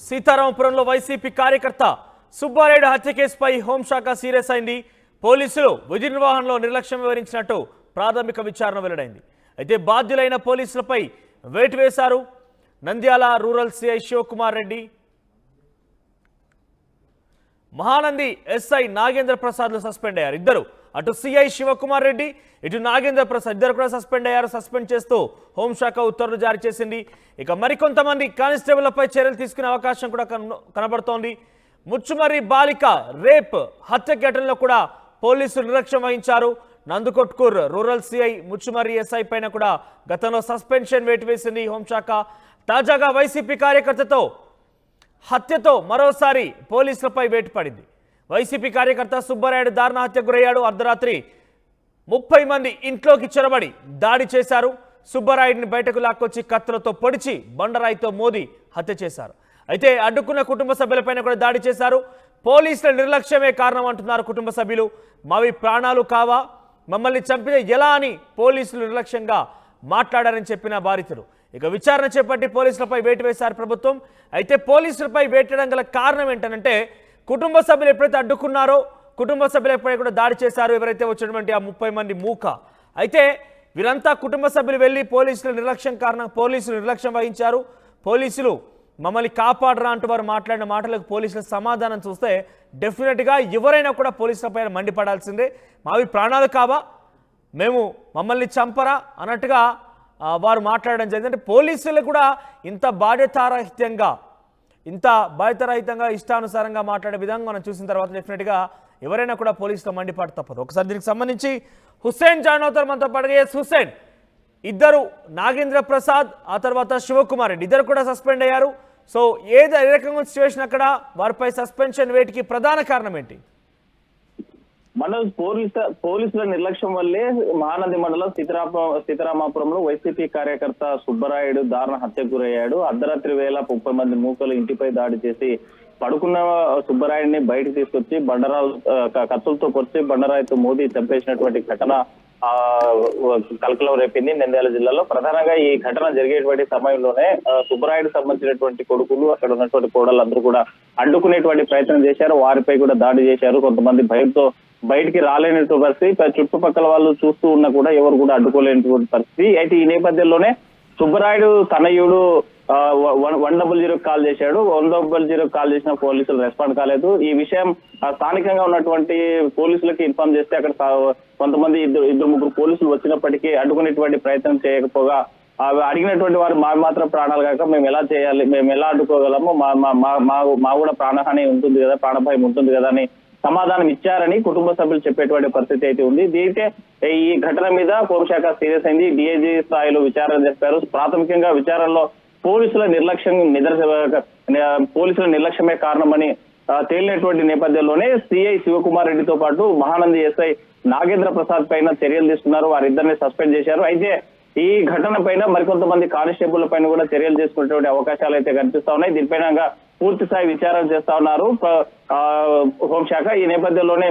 సీతారామపురంలో YCP కార్యకర్త సుబ్బారెడ్డి హత్య కేసుపై హోంశాఖ సీరియస్ అయింది. పోలీసులు విధి నిర్వహణలో నిర్లక్ష్యం వివరించినట్టు ప్రాథమిక విచారణ వెల్లడైంది. అయితే బాధ్యులైన పోలీసులపై వేటు వేశారు. Nandyal rural CI Shivakumar Reddy, Mahanandi SI Nagendra ప్రసాద్లు సస్పెండ్ అయ్యారు. ఇద్దరు, అటు సిఐ శివకుమార్ రెడ్డి, ఇటు నాగేంద్ర ప్రసాద్ ఇద్దరు కూడా సస్పెండ్ అయ్యారు. సస్పెండ్ చేస్తూ హోంశాఖ ఉత్తర్వులు జారీ చేసింది. ఇక మరికొంతమంది కానిస్టేబుళ్లపై చర్యలు తీసుకునే అవకాశం కూడా కనబడుతోంది. ముచ్చుమర్రి బాలిక రేప్ హత్య ఘటనలో కూడా పోలీసులు నిర్లక్ష్యం వహించారు. నందుకొట్కూర్ రూరల్ సిఐ ముచ్చుమర్రి ఎస్ఐ పైన కూడా గతంలో సస్పెన్షన్ వేటు వేసింది హోంశాఖ. తాజాగా వైసీపీ కార్యకర్తతో హత్యతో మరోసారి పోలీసులపై వేటు పడింది. వైసీపీ కార్యకర్త సుబ్బారాయుడు దారుణ హత్యకు గురయ్యాడు. అర్ధరాత్రి 30 మంది ఇంట్లోకి చొరబడి దాడి చేశారు. సుబ్బారాయుడిని బయటకు లాక్కొచ్చి కత్తులతో పొడిచి బండరాయితో మోది హత్య చేశారు. అయితే అడ్డుకున్న కుటుంబ సభ్యులపైన కూడా దాడి చేశారు. పోలీసుల నిర్లక్ష్యమే కారణం అంటున్నారు కుటుంబ సభ్యులు. మావి ప్రాణాలు కావా, మమ్మల్ని చంపితే ఎలా అని పోలీసులు నిర్లక్ష్యంగా మాట్లాడారని చెప్పిన బాధితులు. ఇక విచారణ చేపట్టి పోలీసులపై వేటు వేశారు ప్రభుత్వం. అయితే పోలీసులపై వేటడం గల కారణం ఏంటంటే కుటుంబ సభ్యులు ఎప్పుడైతే అడ్డుకున్నారో కుటుంబ సభ్యులపై కూడా దాడి చేశారు ఎవరైతే వచ్చినటువంటి ఆ 30 మంది మూక. అయితే వీరంతా కుటుంబ సభ్యులు వెళ్ళి పోలీసుల నిర్లక్ష్యం కారణం పోలీసులు నిర్లక్ష్యం వహించారు. పోలీసులు మమ్మల్ని కాపాడరా అంటూ వారు మాట్లాడిన మాటలకు పోలీసుల సమాధానం చూస్తే డెఫినెట్గా ఎవరైనా కూడా పోలీసులపై మండిపడాల్సిందే. మావి ప్రాణాలు కావా, మేము మమ్మల్ని చంపరా అన్నట్టుగా వారు మాట్లాడడం జరిగింది. అంటే పోలీసులు కూడా ఇంత బాధ్యతారహితంగా ఇష్టానుసారంగా మాట్లాడే విధంగా మనం చూసిన తర్వాత డెఫినెట్గా ఎవరైనా కూడా పోలీసులు మండిపాటు తప్పదు. ఒకసారి దీనికి సంబంధించి హుస్సేన్ జాయిన్ అవుతారు మనతో పాటుగా. ఎస్ హుస్సేన్, ఇద్దరు నాగేంద్ర ప్రసాద్ ఆ తర్వాత శివకుమార్ రెడ్డి ఇద్దరు కూడా సస్పెండ్ అయ్యారు. సో ఏ రకంగా సిచ్యువేషన్ అక్కడ, వారిపై సస్పెన్షన్ వేటికి ప్రధాన కారణం ఏంటి? మండలం పోలీసుల నిర్లక్ష్యం వల్లే మహానంది మండలం సీతారామపురంలో వైసీపీ కార్యకర్త సుబ్బరాయుడు దారుణ హత్యకు గురయ్యాడు. అర్ధరాత్రి వేళ 30 మంది మూకలు ఇంటిపై దాడి చేసి పడుకున్న సుబ్బరాయుడిని బయటకు తీసుకొచ్చి కత్తులతో పొడిచి బండరాయితో మోదీ చంపేసినటువంటి ఘటన కలకలం రేపింది నంద్యాల జిల్లాలో. ప్రధానంగా ఈ ఘటన జరిగేటువంటి సమయంలోనే సుబ్బరాయుడు సంబంధించినటువంటి కొడుకులు, అక్కడ ఉన్నటువంటి కోడళ్ళందరూ కూడా అడ్డుకునేటువంటి ప్రయత్నం చేశారు. వారిపై కూడా దాడి చేశారు. కొంతమంది భయంతో బయటికి రాలేనటువంటి పరిస్థితి, చుట్టుపక్కల వాళ్ళు చూస్తూ ఉన్నా కూడా ఎవరు కూడా అడ్డుకోలేనటువంటి పరిస్థితి. అయితే ఈ నేపథ్యంలోనే సుబ్బరాయుడు తనయుడు 100 కాల్ చేశాడు. 100 కాల్ చేసిన పోలీసులు రెస్పాండ్ కాలేదు. ఈ విషయం స్థానికంగా ఉన్నటువంటి పోలీసులకి ఇన్ఫార్మ్ చేస్తే అక్కడ కొంతమంది ఇద్దరు ముగ్గురు పోలీసులు వచ్చినప్పటికీ అడ్డుకునేటువంటి ప్రయత్నం చేయకపోగా అడిగినటువంటి వారు మాత్రం ప్రాణాలు కాక మేము ఎలా చేయాలి, మేము ఎలా అడ్డుకోగలము, మా కూడా ప్రాణహాని ఉంటుంది కదా, ప్రాణభయం ఉంటుంది కదా అని సమాధానం ఇచ్చారని కుటుంబ సభ్యులు చెప్పేటువంటి పరిస్థితి అయితే ఉంది. దీనికే ఈ ఘటన మీద హోంశాఖ సీరియస్ అయింది. డిఐజీ స్థాయిలో విచారణ జరిపారు. ప్రాథమికంగా విచారణలో పోలీసుల నిర్లక్ష్యమే కారణమని తేలినటువంటి నేపథ్యంలోనే సిఐ శివకుమార్ రెడ్డితో పాటు మహానంది ఎస్ఐ నాగేంద్ర ప్రసాద్ పైన చర్యలు తీసుకున్నారు. వారిద్దరిని సస్పెండ్ చేశారు. అయితే ఈ ఘటన పైన మరికొంతమంది కానిస్టేబుల్ పైన కూడా చర్యలు తీసుకునేటువంటి అవకాశాలు అయితే కనిపిస్తా ఉన్నాయి. దీనిపైన పూర్తి స్థాయి విచారణ చేస్తా ఉన్నారు హోంశాఖ. ఈ నేపథ్యంలోనే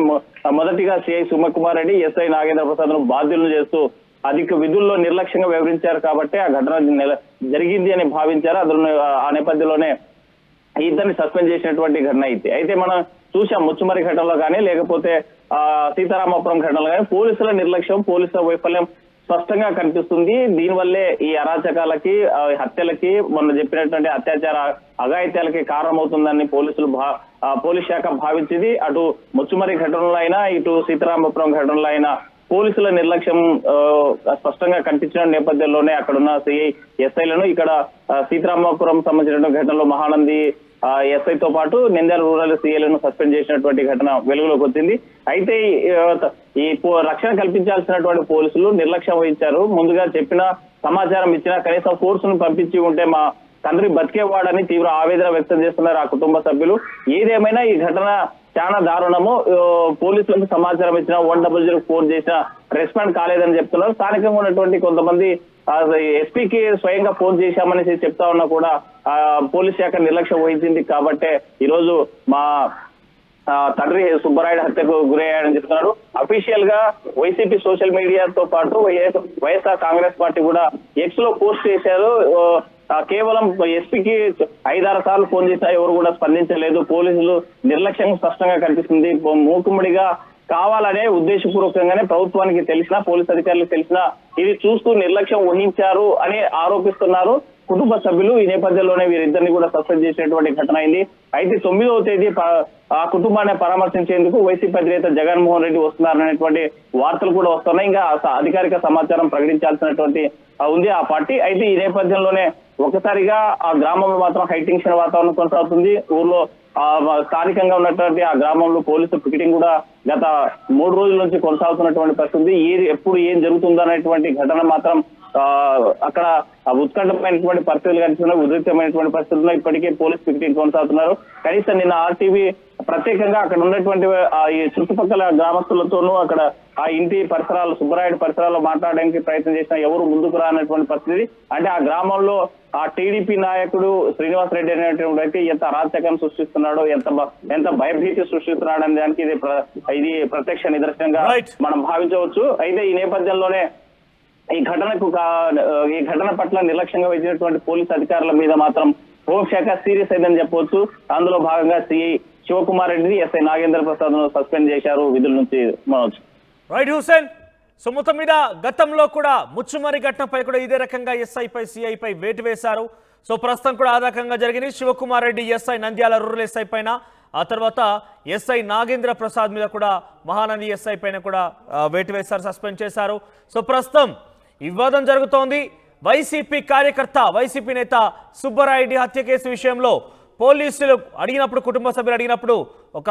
మొదటిగా సిఐ సుమకుమార్ రెడ్డి, ఎస్ఐ నాగేంద్ర ప్రసాద్ బాధ్యులను చేస్తూ అధిక విధుల్లో నిర్లక్ష్యంగా వ్యవహరించారు కాబట్టి ఆ ఘటన జరిగింది అని భావించారు. ఆ నేపథ్యంలోనే ఇద్దరిని సస్పెండ్ చేసినటువంటి ఘటన అయితే మనం చూసాం. ముచ్చుమర్రి ఘటనలో కానీ లేకపోతే సీతారామపురం ఘటనలో కానీ పోలీసుల నిర్లక్ష్యం, పోలీసుల వైఫల్యం స్పష్టంగా కనిపిస్తుంది. దీనివల్లే ఈ అరాచకాలకి, హత్యలకి, మొన్న చెప్పినటువంటి అత్యాచార అఘాయిత్యాలకి కారణమవుతుందని పోలీస్ శాఖ భావించింది. అటు ముచ్చుమర్రి ఘటనలో అయినా ఇటు సీతారామపురం ఘటనలో అయినా పోలీసుల నిర్లక్ష్యం స్పష్టంగా కనిపించిన నేపథ్యంలోనే అక్కడున్న సిఐ ఎస్ఐలను ఇక్కడ సీతారామపురం సంబంధించిన ఘటనలో మహానంది ఎస్ఐతో పాటు నంద్యాల రూరల్ సిఐలను సస్పెండ్ చేసినటువంటి ఘటన వెలుగులోకి వచ్చింది. అయితే ఈ రక్షణ కల్పించాల్సినటువంటి పోలీసులు నిర్లక్ష్యం వహించారు. ముందుగా చెప్పిన సమాచారం ఇచ్చినా కనీసం ఫోర్సును పంపించి ఉంటే మా తండ్రి బతికేవాడని తీవ్ర ఆవేదన వ్యక్తం చేస్తున్నారు ఆ కుటుంబ సభ్యులు. ఏదేమైనా ఈ ఘటన చాలా దారుణము. పోలీసులకు సమాచారం ఇచ్చిన 100 ఫోన్ చేసినా రెస్పాండ్ కాలేదని చెప్తున్నారు. స్థానికంగా ఉన్నటువంటి కొంతమంది ఎస్పీకి స్వయంగా ఫోన్ చేశామని చెప్తా ఉన్నా కూడా పోలీస్ శాఖ నిర్లక్ష్యం వహించింది. కాబట్టే ఈరోజు మా తండ్రి సుబ్బరాయుడు హత్యకు గురయ్యాడని చెప్తున్నారు. అఫీషియల్ గా వైసీపీ సోషల్ మీడియాతో పాటు వైఎస్ఆర్ కాంగ్రెస్ పార్టీ కూడా ఎక్స్ లో పోస్ట్ చేశారు. కేవలం ఎస్పీకి 5-6 సార్లు ఫోన్ చేసినా ఎవరు కూడా స్పందించలేదు. పోలీసులు నిర్లక్ష్యం స్పష్టంగా కనిపిస్తుంది. మూకుమ్మడిగా కావాలనే ఉద్దేశపూర్వకంగానే ప్రభుత్వానికి తెలిసినా, పోలీసు అధికారులకు తెలిసినా ఇది చూస్తూ నిర్లక్ష్యం వహించారు అని ఆరోపిస్తున్నారు కుటుంబ సభ్యులు. ఈ నేపథ్యంలోనే వీరిద్దరిని కూడా సస్పెండ్ చేసినటువంటి ఘటన అయింది. అయితే 9వ తేదీ ఆ కుటుంబాన్ని పరామర్శించేందుకు వైసీపీ అధినేత జగన్మోహన్ రెడ్డి వస్తున్నారనేటువంటి వార్తలు కూడా వస్తున్నాయి. ఇంకా అధికారిక సమాచారం ప్రకటించాల్సినటువంటి ఉంది ఆ పార్టీ. అయితే ఈ నేపథ్యంలోనే ఒకసారిగా ఆ గ్రామంలో మాత్రం హైటెన్షన్ వాతావరణం కొనసాగుతుంది. ఊర్లో స్థానికంగా ఉన్నటువంటి ఆ గ్రామంలో పోలీసు పికెటింగ్ కూడా గత 3 రోజుల నుంచి కొనసాగుతున్నటువంటి పరిస్థితి. ఎప్పుడు ఏం జరుగుతుందో అనేటువంటి ఘటన మాత్రం అక్కడ ఉత్కంఠమైనటువంటి పరిస్థితులు కనిపిస్తున్నాయి, ఉద్రిక్తమైనటువంటి పరిస్థితుల్లో ఇప్పటికే పోలీస్ పికెటింగ్ కొనసాగుతున్నారు. కనీసం నిన్న ఆర్టీవీ ప్రత్యేకంగా అక్కడ ఉన్నటువంటి ఈ చుట్టుపక్కల గ్రామస్తులతోనూ అక్కడ ఆ ఇంటి పరిసరాలు, సుబ్బరాయుడు పరిసరాల్లో మాట్లాడడానికి ప్రయత్నం చేసినా ఎవరు ముందుకు రానటువంటి పరిస్థితి. అంటే ఆ గ్రామంలో ఆ టీడీపీ నాయకుడు శ్రీనివాస్ రెడ్డి అనేటువంటి వ్యక్తి ఎంత అరాచకం సృష్టిస్తున్నాడో, ఎంత భయభీతి సృష్టిస్తున్నాడు అనే దానికి ఇది ప్రత్యక్ష నిదర్శనంగా మనం భావించవచ్చు. అయితే ఈ నేపథ్యంలోనే ఈ ఘటన పట్ల నిర్లక్ష్యంగా వహించినటువంటి పోలీసు అధికారుల మీద మాత్రం హోంశాఖ సీరియస్ అయిందని చెప్పవచ్చు. అందులో భాగంగా సిఐ శివకుమార్ రెడ్డిని ఎస్ఐ నాగేంద్ర ప్రసాద్ ను సస్పెండ్ చేశారు విధుల నుంచి. మనోజ్ రైట్ హుసేన్. సో మొత్తం మీద గతంలో కూడా ముచ్చుమరి ఘటనపై కూడా ఇదే రకంగా ఎస్ఐపై సిఐపై వేటు వేశారు. సో ప్రస్తుతం కూడా ఆ రకంగా జరిగింది. Shivakumar Reddy SI Nandyal rural SI పైన, ఆ తర్వాత ఎస్ఐ నాగేంద్ర ప్రసాద్ మీద కూడా మహానంది ఎస్ఐ పైన కూడా వేటు వేశారు, సస్పెండ్ చేశారు. సో ప్రస్తుతం వివాదం జరుగుతోంది. వైసీపీ కార్యకర్త, వైసీపీ నేత సుబ్బరాయుడి హత్య కేసు విషయంలో పోలీసులు అడిగినప్పుడు, కుటుంబ సభ్యులు అడిగినప్పుడు ఒక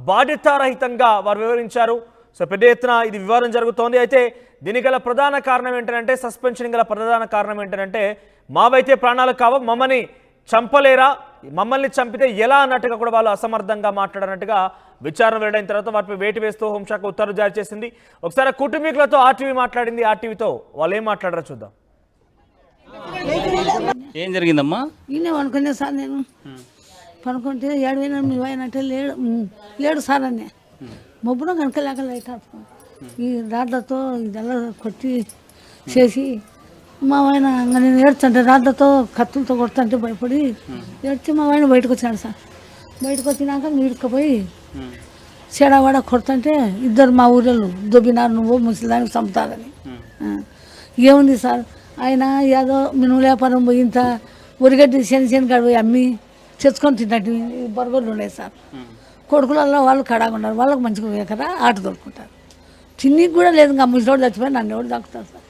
బాధ్యతారహితంగా వారు వివరించారు. సో పెద్ద ఎత్తున ఇది వివాదం జరుగుతోంది. అయితే దీనికి గల ప్రధాన కారణం ఏంటంటే, సస్పెన్షన్ గల ప్రధాన కారణం ఏంటంటే, మావైతే ప్రాణాలు కావు, మమ్మల్ని చంపలేరా, మమ్మల్ని చంపితే ఎలా అన్నట్టుగా కూడా వాళ్ళు అసమర్థంగా మాట్లాడినట్టుగా విచారణ వెల్లడైన తర్వాత వాటిపై వేటు వేస్తూ హోంశాఖ ఉత్తర్వులు జారీ చేసింది. ఒకసారి కుటుంబీకులతో ఆర్టీవీ మాట్లాడింది. ఆర్టీవీతో వాళ్ళు ఏం మాట్లాడారో చూద్దాం. ఏం జరిగిందమ్మా? ఈయనే అనుకునే సార్, నేను పనుకుంటే 7 అంటే లేడు సార్ అనే మొబ్బున కనుక లేక లైట్ ఈ రాడ్లతో ఇదెల్లా కొట్టి చేసి మా ఆయన నేను ఏడ్చంటే రాడ్లతో కత్తులతో కొడుతుంటే భయపడి ఏడ్చి మా ఆయన బయటకు వచ్చాడు సార్. బయటకు వచ్చినాక నీడుకుపోయి చెడవాడ కొడుతుంటే ఇద్దరు మా ఊళ్ళో దొబ్బినారు, నువ్వు ముసలిదానికి చంపుతారని. ఏముంది సార్, ఆయన ఏదో మినుముల వ్యాపారం పోయి ఇంత ఉరిగడ్డి శని కాడ పోయి అమ్మి తెచ్చుకొని తిన్నట్టు బొరగొడ్లు ఉన్నాయి సార్. కొడుకులలో వాళ్ళు కడాగా ఉన్నారు, వాళ్ళకి మంచిగా పోయాకరా ఆట దొరుకుంటారు. తిన్నీకి కూడా లేదు. ఇంకా ముసలోడు చచ్చిపోయి నన్ను ఎవరు తాకుతారు సార్?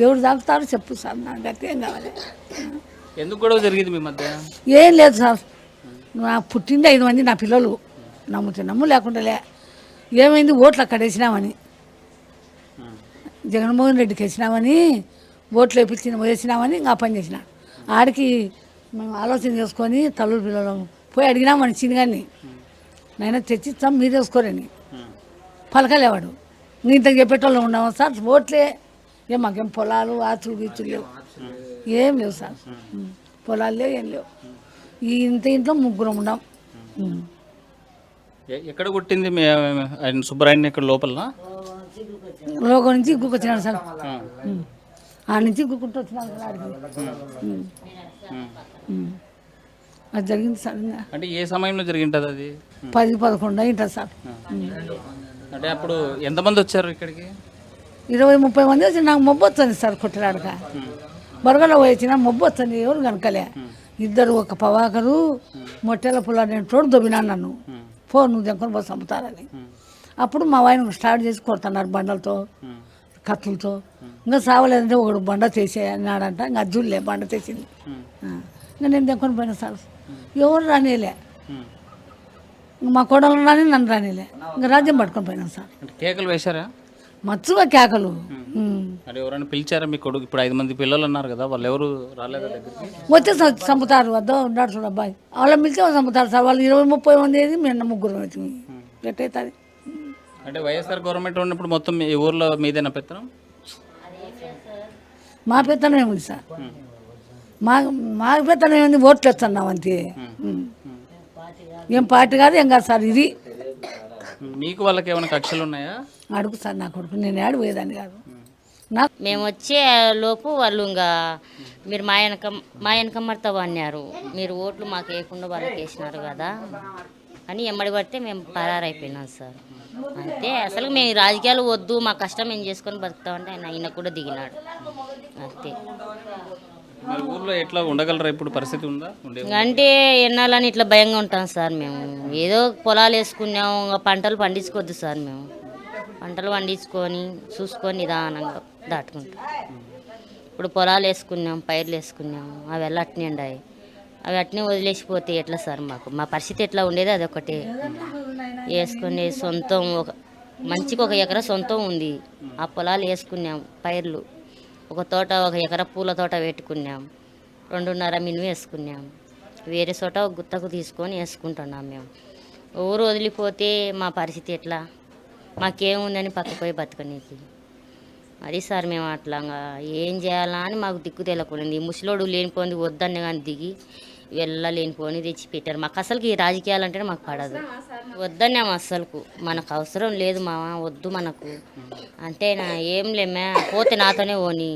ఎవరు తాకుతారో చెప్పు సార్, నాకు గట్టి ఏం కావాలి. ఎందుకు గొడవ జరిగింది మీ మధ్య? ఏం లేదు సార్, నా పుట్టింది 5 మంది నా పిల్లలు, నమ్ము లేకుండా ఏమైంది, ఓట్లు అక్కడ వేసినామని, జగన్మోహన్ రెడ్డికి వేసినామని, ఓట్లు వేసినామని ఇంకా పని చేసినాడు. ఆడికి మేము ఆలోచన చేసుకొని తల్లుల పిల్లలు పోయి అడిగినామని చిన్నగాని, నైనా తెచ్చిస్తాం మీరు వేసుకోరని పలకలేవాడు. ఇంతకు చెప్పేటోళ్ళు ఉన్నాము సార్. ఓట్లే మాకేం పొలాలు ఆచులు గీచులు లేవు, ఏం లేవు సార్. పొలాలు లేవు, ఏం లేవు. ఈ ఇంట్లో 3 ఉన్నాం. ఎక్కడ కొట్టింది ఆయన సుబ్బరాయుడిని? ఇక్కడ లోపల లోకం నుంచి గుక్కొచ్చినాడు సార్. ఆ నుంచి గుక్కుంటూ వచ్చినాడు సార్ ఆడికి. అది జరిగింది సార్. అంటే ఏ సమయంలో జరిగింటుంది అది? 10-11 అయింటుంది సార్. అంటే అప్పుడు ఎంతమంది వచ్చారు ఇక్కడికి? 20-30 మంది వచ్చి నాకు మొబ్బు వస్తుంది సార్. కొట్టడాడక బొరగలో వచ్చిన మొబ్బు వస్తుంది, ఎవరు కనుకలే. ఇద్దరు, ఒక పవాకరు మొట్టెల పుల్ల నేను తోడు దొబ్బినాను నన్ను, పో నువ్వు దెంకొని పోయి చంపుతారని. అప్పుడు మా ఆయన స్టార్ట్ చేసి కొడుతున్నారు బండలతో, కత్తులతో. ఇంకా సావలేదంటే ఒకడు బండ తీసే అన్నాడంట. ఇంకా అజ్జులే బండ తీసింది. ఇంకా నేను దెంకొని పోయినా సార్. ఎవరు రానిలే, మా కోడలు రాని నన్ను రానిలే. ఇంకా రాజ్యం పట్టుకొని పోయినాం సార్. కేకలు వేశారా? మచ్చుగా కేకలు. అంటే ఎవరైనా పిలిచారా మీ కొడుకు? ఇప్పుడు 5 మంది పిల్లలు అన్నారు కదా, వాళ్ళు ఎవరు రాలేదా దగ్గరికి? వచ్చే చంపుతారు, వద్ద ఉన్నాడు చూడ అబ్బాయి, వాళ్ళని పిలిచి వాళ్ళు చంపుతారు సార్. వాళ్ళు 20-30 మంది ఏది, మేము 3 అవుతుంది. ఎట్టయితుంది. అంటే వైఎస్ఆర్ గవర్నమెంట్ ఉన్నప్పుడు మొత్తం ఈ ఊర్లో మీదేనా పెత్తనం? మా పెత్తనం ఏముంది సార్, మా పెత్తనం ఏముంది, ఓట్లు వస్తున్నాం అంతే. ఏం పార్టీ కాదు, ఏం కాదు సార్. ఇది మీకు వాళ్ళకి ఏమైనా కక్షలు ఉన్నాయా? అడుగు సార్ నా కొడుకు, నేను ఏడు పోయేదాన్ని కాదు. మేము వచ్చే లోపు వాళ్ళు ఇంకా మీరు మా వెనకమ్మడతావు అన్నారు, మీరు ఓట్లు మాకు వేయకుండా వాళ్ళకి వేసినారు కదా అని ఎమ్మడి పడితే మేము పరారైపోయినాం సార్. అంతే, అసలు మేము ఈ రాజకీయాలు వద్దు, మా కష్టం మేము చేసుకొని బతుకుతామంటే ఆయన కూడా దిగినాడు. అంతే. మరి ఊర్లో ఎట్లా ఉండగలరా ఇప్పుడు? పరిస్థితి ఉందా? అంటే ఎన్నాలని ఇట్లా భయంగా ఉంటాం సార్. మేము ఏదో పొలాలు వేసుకున్నాం, ఇంకా పంటలు పండించుకోవద్దు సార్. మేము పంటలు పండించుకొని చూసుకొని నిదానంగా దాటుకుంటాం. ఇప్పుడు పొలాలు వేసుకున్నాం, పైర్లు వేసుకున్నాం, అవి ఎలా అట్నే ఉన్నాయి. అవి అట్నే వదిలేసిపోతే ఎట్లా సార్? మా పరిస్థితి ఎట్లా ఉండేది అదొకటే. వేసుకునే సొంతం మంచిగా 1 ఎకరా సొంతం ఉంది. ఆ పొలాలు వేసుకున్నాం, పైర్లు ఒక ఎకరా పూల తోట పెట్టుకున్నాం, 2.5 మినుము వేసుకున్నాం. వేరే చోట గుత్తకు తీసుకొని వేసుకుంటున్నాం. మేము ఊరు వదిలిపోతే మా పరిస్థితి ఎట్లా? మాకేముందని పక్కపోయి బతకనీకి. అది సార్, మేము అట్లాగా ఏం చేయాలా అని మాకు దిక్కు తెలకుండా ముసలోడు లేనిపోయింది వద్దన్న కానీ దిగి వెళ్ళలేనిపోని తెచ్చి పెట్టారు. మాకు అసలుకి ఈ రాజకీయాలు అంటేనే మాకు పడదు. వద్దన్నాము అస్సలకు, మనకు అవసరం లేదు మామ, వద్దు మనకు అంటే ఏం లేమే, పోతే నాతోనే పోని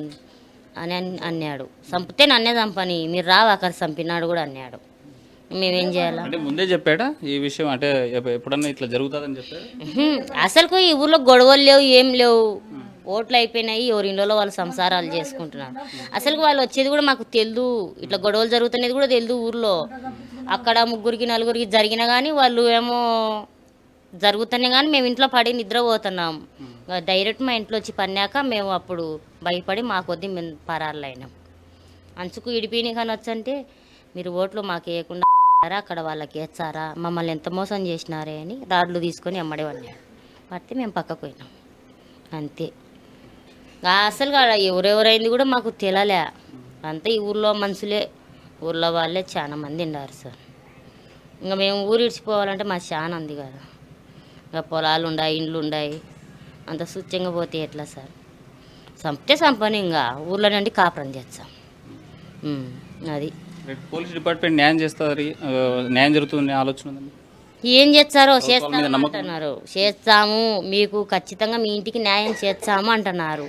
అని అన్నాడు. చంపితే నన్నే చంపని, మీరు రావు అక్కడ చంపినాడు కూడా అన్నాడు. మేమేం చేయాలా? అంటే ముందే చెప్పాడా ఈ విషయం? అంటే ఎప్పుడన్నా ఇట్లా జరుగుతుందని చెప్పాడు? అసలుకు ఈ ఊర్లో గొడవలు లేవు, ఏం లేవు. ఓట్లు అయిపోయినాయి, ఎవరింట్లో వాళ్ళు సంసారాలు చేసుకుంటున్నారు. అసలు వాళ్ళు వచ్చేది కూడా మాకు తెలియదు, ఇట్లా గొడవలు జరుగుతున్నది కూడా తెలియదు ఊర్లో. అక్కడ 3 4 జరిగినా కానీ వాళ్ళు ఏమో జరుగుతున్నాయి కానీ మేము ఇంట్లో పడి నిద్రపోతున్నాం. డైరెక్ట్ మా ఇంట్లో వచ్చి పన్నాక మేము అప్పుడు భయపడి మా కొద్దీ మేము పరారులు అయినాం. అంచుకు ఇడిపోయినాయి కానీ వచ్చంటే మీరు ఓట్లు మాకు వేయకుండా అక్కడ వాళ్ళకి వేస్తారా, మమ్మల్ని ఎంత మోసం చేసినారే అని రాడ్లు తీసుకొని అమ్మడే వాళ్ళు పడితే మేము పక్కకు పోయినాం. అంతే. అసలు ఎవరెవరైంది కూడా మాకు తెలియలే. అంతా ఈ ఊర్లో మనుషులే, ఊర్లో వాళ్ళే చాలా మంది ఉన్నారు సార్. ఇంకా మేము ఊరు ఇడిచిపోవాలంటే మాకు చాలా ఉంది కదా. ఇంకా పొలాలు ఉన్నాయి, ఇండ్లు ఉన్నాయి, అంత స్వచ్ఛంగా పోతే ఎట్లా సార్? చంపితే చంపని, ఇంకా ఊర్లో నుండి కాపురం చేస్తాం. అది పోలీస్ డిపార్ట్మెంట్ న్యాయం చేస్తుంది, న్యాయం జరుగుతుంది ఆలోచన ఉందండి. ఏం చేస్తారో చేస్తామంటున్నారు. చేస్తాము, మీకు ఖచ్చితంగా మీ ఇంటికి న్యాయం చేస్తాము అంటున్నారు.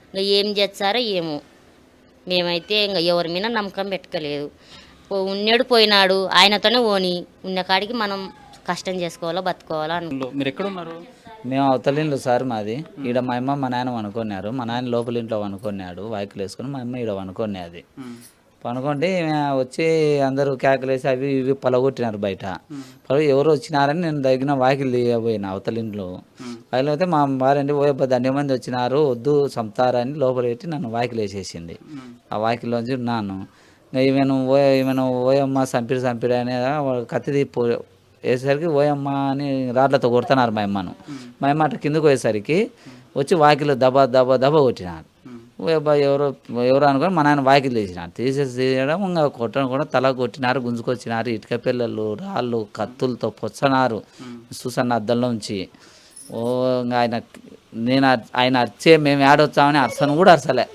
ఇంకా ఏం చేస్తారో ఏమో. మేమైతే ఇంకా ఎవరి మీద నమ్మకం పెట్టుకోలేదు. ఉన్నాడు పోయినాడు, ఆయనతోనే ఓని ఉన్న కాడికి మనం కష్టం చేసుకోవాలో బతుకోవాలో మీరు ఎక్కడ ఉన్నారు? మేము అవతలిండ్లు సార్ మాది. ఈడ మా అమ్మ మా నాయన అనుకున్నారు. మా నాయన లోపల ఇంట్లో అనుకున్నాడు, వాయికులు వేసుకుని. మా అమ్మ ఈడ అనుకునేది. పనుకుంటే వచ్చి అందరూ కేకలేసి అవి ఇవి పలగొట్టినారు బయట. ఎవరు వచ్చినారని నేను దగ్గర వాకిలు తీయబోయినా అవతలింట్లో. వాకిలు అయితే మా వారండి దండి మంది వచ్చినారు, వద్దు చంపుతారని లోపల పెట్టి నన్ను వాకిలు వేసేసింది. ఆ వాకిల్లోంచి నాను ఈమెను ఓయమ్మ చంపిడు అనే కత్తి వేసేసరికి ఓయమ్మ అని రాడ్లతో కొడుతున్నారు మా అమ్మను. మా అమ్మ అట్లా కిందకు పోయేసరికి వచ్చి వాకిలు దబ కొట్టినారు. ఎవరు అనుకొని మా నాయన వాకిలు తీసేయడం ఇంకా కొట్టడం కూడా తల కొట్టినారు, గుంజుకొచ్చినారు. ఇటుక పిల్లలు రాళ్ళు కత్తులతో పొచ్చనారు చూసన్న అద్దంలోంచి. ఇంకా ఆయన అరిచే మేము ఏడొచ్చామని అరసను కూడా అరసలే,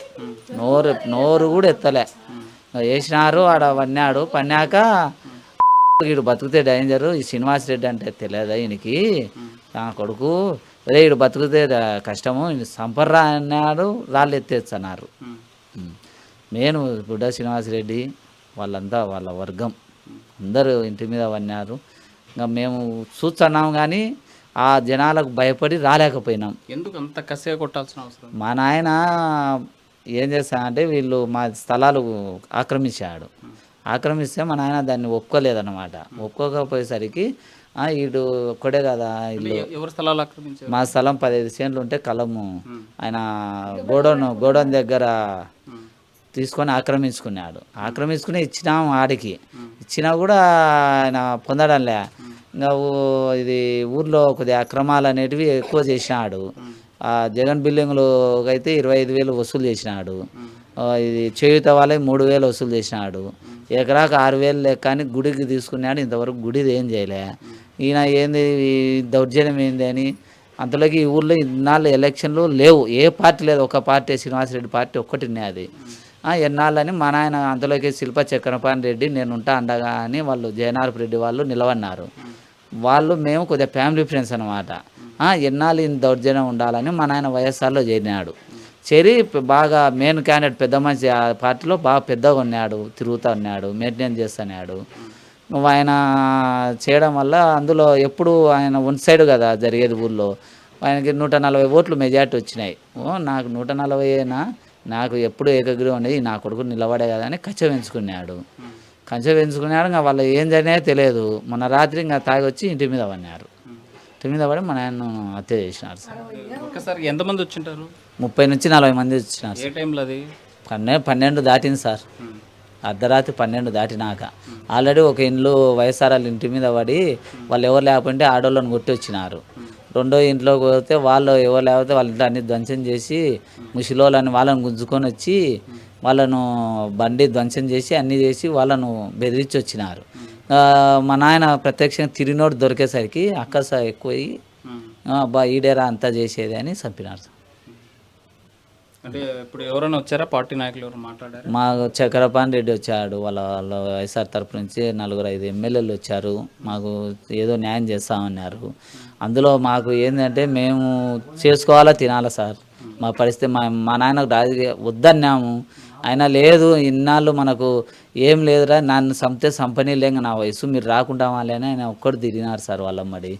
నోరు కూడా ఎత్తలే. వేసినారు, ఆడ పన్నాడు. పన్నాక వీడు బతుకుతే డేంజరు, ఈ శ్రీనివాస్ రెడ్డి అంటే తెలియదా ఈయనకి, నా కొడుకు అదే వీడు బతుకుతే కష్టము, సంపర్రా అన్నాడు. రాళ్ళు ఎత్తేస్తున్నారు. నేను బుడ్డ శ్రీనివాసరెడ్డి వాళ్ళంతా వాళ్ళ వర్గం అందరూ ఇంటి మీద పన్నారు. ఇంకా మేము చూస్తున్నాం కానీ ఆ జనాలకు భయపడి రాలేకపోయినాం. ఎందుకు అంత కసిగా కొట్టాల్సిన అవసరం? మా నాయన ఏం చేస్తానంటే వీళ్ళు మా స్థలాలు ఆక్రమిస్తే మా నాయన దాన్ని ఒప్పుకోలేదన్నమాట. ఒప్పుకోకపోయేసరికి వీడు ఒక్కడే కదా ఇల్లు. ఎవరి స్థలాలు ఆక్రమించారు? మా స్థలం 15 సెంట్లు ఉంటే కలము ఆయన గోడౌన్ దగ్గర తీసుకొని ఆక్రమించుకుని ఇచ్చినాము. ఆడికి ఇచ్చినా కూడా ఆయన పొందడంలే. ఇంకా ఇది ఊర్లో కొద్దిగా అక్రమాలు అనేటివి ఎక్కువ చేసినాడు. జగన్ బిల్డింగ్లు అయితే 25,000 వసూలు చేసినాడు. ఇది చేయుత వాళ్ళే 3,000 వసూలు చేసినాడు. ఎకరాకు 6,000 లెక్క అని గుడికి తీసుకున్నాడు. ఇంతవరకు గుడిది ఏం చేయలే. ఈయన ఏంది దౌర్జన్యం ఏంది అని. అంతలోకి ఈ ఊళ్ళో ఇన్నాళ్ళు ఎలక్షన్లు లేవు, ఏ పార్టీ లేదు, ఒక పార్టీ శ్రీనివాసరెడ్డి పార్టీ ఒక్కటి ఉన్నది. ఎన్నాళ్ళని మా నాయన అంతలోకి శిల్ప చక్రపాణి రెడ్డి నేనుంటా అండగా అని వాళ్ళు జయనారపు రెడ్డి వాళ్ళు నిలవన్నారు. వాళ్ళు మేము కొద్దిగా ఫ్యామిలీ ఫ్రెండ్స్ అనమాట. ఎన్నాళ్ళు ఇంత దౌర్జన్యం ఉండాలని మా నాయన వైఎస్ఆర్లో చేరి బాగా మెయిన్ క్యాండిడేట్ పెద్ద మనిషి ఆ పార్టీలో బాగా పెద్దగా ఉన్నాడు, తిరుగుతూ ఉన్నాడు, మెయింటెనెన్స్ చేస్తున్నాడు. నువ్వు ఆయన చేయడం వల్ల అందులో ఎప్పుడు ఆయన వన్ సైడ్ కదా జరిగేది ఊళ్ళో. ఆయనకి 140 ఓట్లు మెజార్టీ వచ్చినాయి. నాకు 140 నాకు ఎప్పుడు ఏకగ్రీవం ఉండేది, నా కొడుకు నిలబడే కదా అని కంచె పెంచుకున్నాడు. ఇంకా వాళ్ళు ఏం జరిగినాయో తెలియదు. మొన్న రాత్రి ఇంకా తాగి వచ్చి ఇంటి మీద పడినారు. ఇంటి మీద పడి మన ఆయన హత్య చేసినారు సార్. ఒక్కసారి ఎంతమంది వచ్చింటారు? 30 నుంచి 40 మంది వచ్చినారు. ఏ టైంలో అది? 12 దాటింది సార్. అర్ధరాత్రి 12 దాటినాక ఆల్రెడీ ఒక ఇంట్లో వైఎస్ఆర్ వాళ్ళ ఇంటి మీద పడి వాళ్ళు ఎవరు లేకపోతే ఆడోళ్ళని కొట్టి వచ్చినారు. రెండో ఇంట్లోకి పోతే వాళ్ళు ఎవరు లేకపోతే వాళ్ళ ఇంట్లో అన్ని ధ్వంసం చేసి ముసలోళ్ళని వాళ్ళని గుంజుకొని వచ్చి వాళ్ళను బండి ధ్వంసం చేసి అన్నీ చేసి వాళ్ళను బెదిరించి వచ్చినారు. మా నాయన ప్రత్యక్షంగా తిరిగినోడు దొరికేసరికి అక్కస ఎక్కువయ్యి అబ్బా ఈడేరా అంతా చేసేది అని చంపినారు. అంటే ఇప్పుడు ఎవరైనా వచ్చారా? పార్టీ నాయకులు ఎవరు మాట్లాడారు? మా చక్రపాణి రెడ్డి వచ్చాడు, వాళ్ళ వైఎస్ఆర్ తరపు నుంచి 4-5 ఎమ్మెల్యేలు వచ్చారు. మాకు ఏదో న్యాయం చేస్తామన్నారు. అందులో మాకు ఏంటంటే మేము చేసుకోవాలా తినాలా సార్. మా పరిస్థితి మా నాయనకు రాజకీయ వద్దన్నాము. అయినా లేదు ఇన్నాళ్ళు మనకు ఏం లేదురా, నన్ను సంపని లేక నా వయసు మీరు రాకుండా వాళ్ళని ఆయన ఒక్కడు తిరిగినారు సార్. వాళ్ళమ్మడి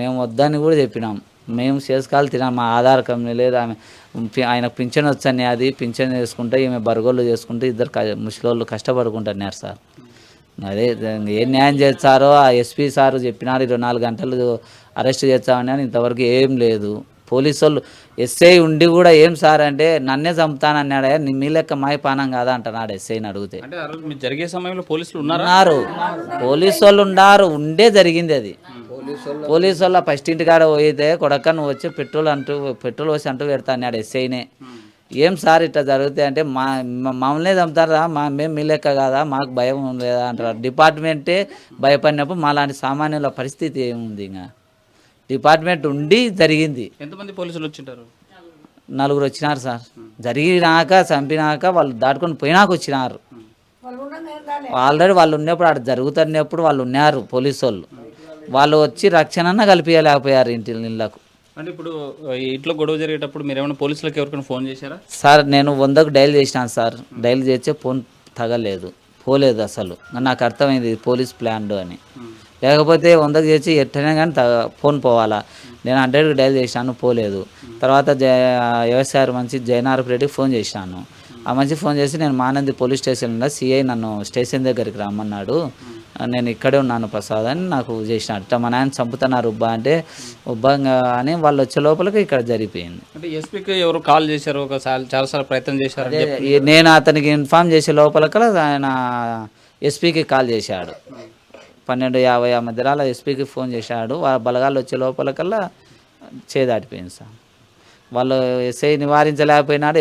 మేము వద్దని కూడా చెప్పినాం. మేము చేసుకోవాలి తినాం. మా ఆధార్ కంపెనీ లేదు, ఆయనకు పింఛన్ వచ్చని అది పింఛన్ చేసుకుంటే ఈమె బరగోళ్ళు చేసుకుంటే ఇద్దరు ముసలోళ్ళు కష్టపడుకుంటున్నారు సార్. అదే ఏం న్యాయం చేస్తారో ఆ ఎస్పీ సార్ చెప్పినారు 24 గంటలు అరెస్ట్ చేస్తామని, అని ఇంతవరకు ఏం లేదు. పోలీసు వాళ్ళు ఎస్ఐ ఉండి కూడా ఏం సార్ అంటే నన్నే చంపుతానన్నాడే, మీ లెక్క మాయపానం కాదా అంటున్నాడు ఎస్ఐని అడిగితే. అంటే ఆ రోజు మీరు జరిగే సమయంలో పోలీసులు ఉన్నారు? పోలీసు వాళ్ళు ఉండే జరిగింది అది. పోలీసు వాళ్ళ ఫస్ట్ ఇంటికాడ పోయితే కొడక్క నువ్వు వచ్చి పెట్రోల్ వచ్చి అంటూ పెడతా అన్నాడు ఎస్ఐనే. ఏం సార్ ఇట్లా జరుగుతాయి అంటే మమ్మల్నే చంపుతారా, మేము మీ లెక్క కాదా, మాకు భయం లేదా అంటారు. డిపార్ట్మెంటే భయపడినప్పుడు మాలాంటి సామాన్యుల పరిస్థితి ఏముంది? ఇంకా డిపార్ట్మెంట్ ఉండి జరిగింది. ఎంతమంది పోలీసులు వచ్చింటారు? 4 వచ్చినారు సార్. జరిగినాక చంపినాక వాళ్ళు దాటుకొని పోయినాక వచ్చినారు. ఆల్రెడీ వాళ్ళు ఉన్నప్పుడు అక్కడ జరుగుతున్నప్పుడు వాళ్ళు ఉన్నారు పోలీసు వాళ్ళు వచ్చి రక్షణ కల్పించలేకపోయారు ఇంటిళ్ళకు. అంటే ఇప్పుడు ఇంట్లో గొడవ జరిగేటప్పుడు మీరు ఏమైనా పోలీసులకు ఎవరికైనా ఫోన్ చేశారా? సార్ నేను 100కు డైల్ చేసినాను సార్. డైల్ చేస్తే ఫోన్ తగలేదు, పోలేదు. అసలు నాకు అర్థమైంది పోలీస్ ప్లాన్ అని. లేకపోతే 100కు చేసి ఎట్టనే కానీ ఫోన్ పోవాలా. నేను 100కు డైల్ చేసినాను, పోలేదు. తర్వాత వ్యవసాయ మంచి జయనారపు రెడ్డికి ఫోన్ చేసినాను. ఆ మంచి ఫోన్ చేసి నేను మానంది పోలీస్ స్టేషన్లో సిఐ నన్ను స్టేషన్ దగ్గరికి రమ్మన్నాడు, నేను ఇక్కడే ఉన్నాను ప్రసాద్ అని నాకు చేసినాడు. ఇట్లా మా నాయన చంపుతున్నారు ఉబ్బా అంటే ఉబ్బా అని వాళ్ళు వచ్చే లోపలికి ఇక్కడ జరిగిపోయింది. అంటే ఎస్పీకి ఎవరు కాల్ చేశారు? చాలాసార్లు ప్రయత్నం చేశారు. నేను అతనికి ఇన్ఫామ్ చేసే లోపలికి ఆయన ఎస్పీకి కాల్ చేశాడు. 12:50 ఆ మధ్యలో ఎస్పీకి ఫోన్ చేశాడు. వాళ్ళ బలగాలు వచ్చే లోపలికల్లా చేదాటిపోయింది సార్. వాళ్ళు ఎస్ఐ నివారించలేకపోయినాడు.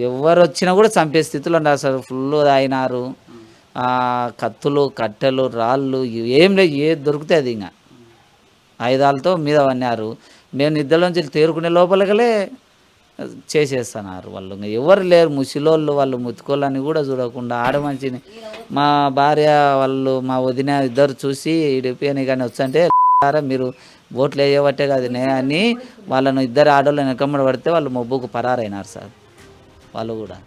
ఎవరు వచ్చినా కూడా చంపే స్థితిలో ఉన్నారు సార్. ఫుల్ తాగినారు. కత్తులు, కట్టెలు, రాళ్ళు ఏం లేదు, ఏది దొరికితే అది ఇంకా ఆయుధాలతో మీద పన్నారు. మేము నిద్రలోంచి తేరుకునే లోపలికలే చేసేస్తున్నారు వాళ్ళు. ఇంకా ఎవరు లేరు ముసిలోళ్ళు, వాళ్ళు ముత్తుకోళ్ళని కూడా చూడకుండా ఆడమంచిని మా భార్య వాళ్ళు మా వదిన ఇద్దరు చూసి ఇడిపోయాని కానీ వచ్చంటే మీరు ఓట్లు వేయబట్టే కాదు అని వాళ్ళను ఇద్దరు ఆడోళ్ళని వెనకమ్మడి పడితే వాళ్ళు మొబ్బుకు పరారైనారు సార్ వాళ్ళు కూడా.